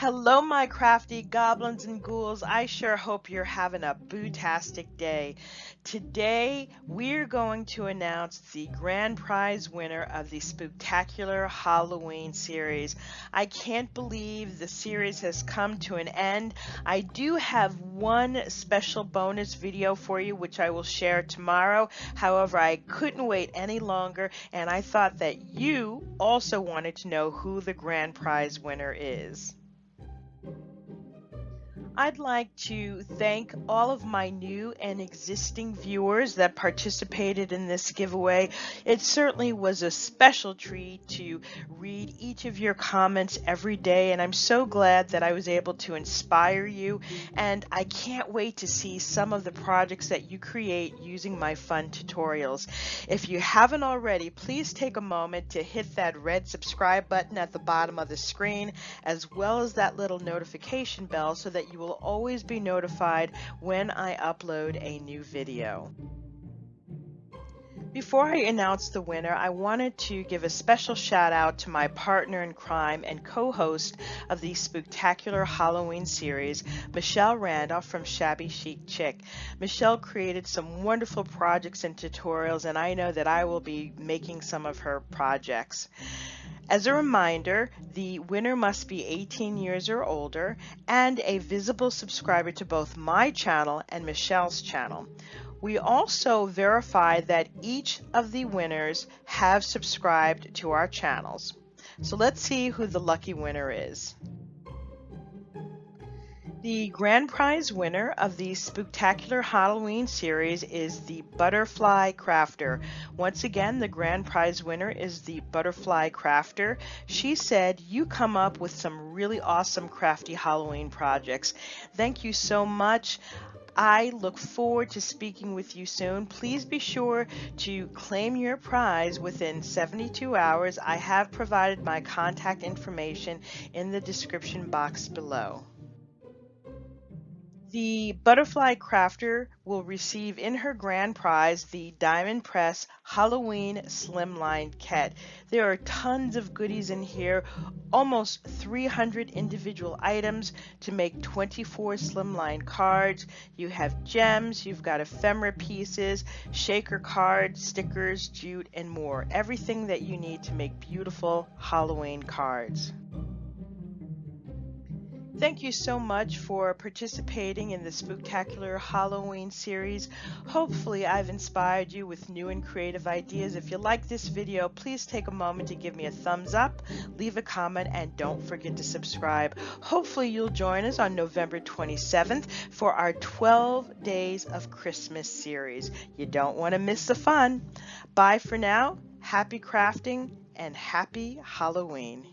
Hello, my crafty goblins and ghouls. I sure hope you're having a bootastic day. Today, we're going to announce the grand prize winner of the Spooktacular Halloween Series. I can't believe the series has come to an end. I do have one special bonus video for you, which I will share tomorrow. However, I couldn't wait any longer, and I thought that you also wanted to know who the grand prize winner is. I'd like to thank all of my new and existing viewers that participated in this giveaway. It certainly was a special treat to read each of your comments every day, and I'm so glad that I was able to inspire you, and I can't wait to see some of the projects that you create using my fun tutorials. If you haven't already, please take a moment to hit that red subscribe button at the bottom of the screen, as well as that little notification bell so that you will always be notified when I upload a new video. Before I announce the winner, I wanted to give a special shout out to my partner in crime and co-host of the Spooktacular Halloween series, Michelle Randolph from Shabby Chic Chick. Michelle created some wonderful projects and tutorials, and I know that I will be making some of her projects. As a reminder, the winner must be 18 years or older and a visible subscriber to both my channel and Michelle's channel. We also verify that each of the winners have subscribed to our channels. So let's see who the lucky winner is. The grand prize winner of the Spooktacular Halloween series is the Butterfly Crafter. Once again, the grand prize winner is the Butterfly Crafter. She said, "You come up with some really awesome crafty Halloween projects. Thank you so much. I look forward to speaking with you soon. Please be sure to claim your prize within 72 hours. I have provided my contact information in the description box below." The Butterfly Crafter will receive in her grand prize the Diamond Press Halloween Slimline kit. There are tons of goodies in here, almost 300 individual items to make 24 slimline cards. You have gems, you've got ephemera pieces, shaker cards, stickers, jute, and more. Everything that you need to make beautiful Halloween cards. Thank you so much for participating in the Spooktacular Halloween series. Hopefully I've inspired you with new and creative ideas. If you like this video, please take a moment to give me a thumbs up, leave a comment, and don't forget to subscribe. Hopefully you'll join us on November 27th for our 12 Days of Christmas series. You don't want to miss the fun. Bye for now. Happy crafting and happy Halloween.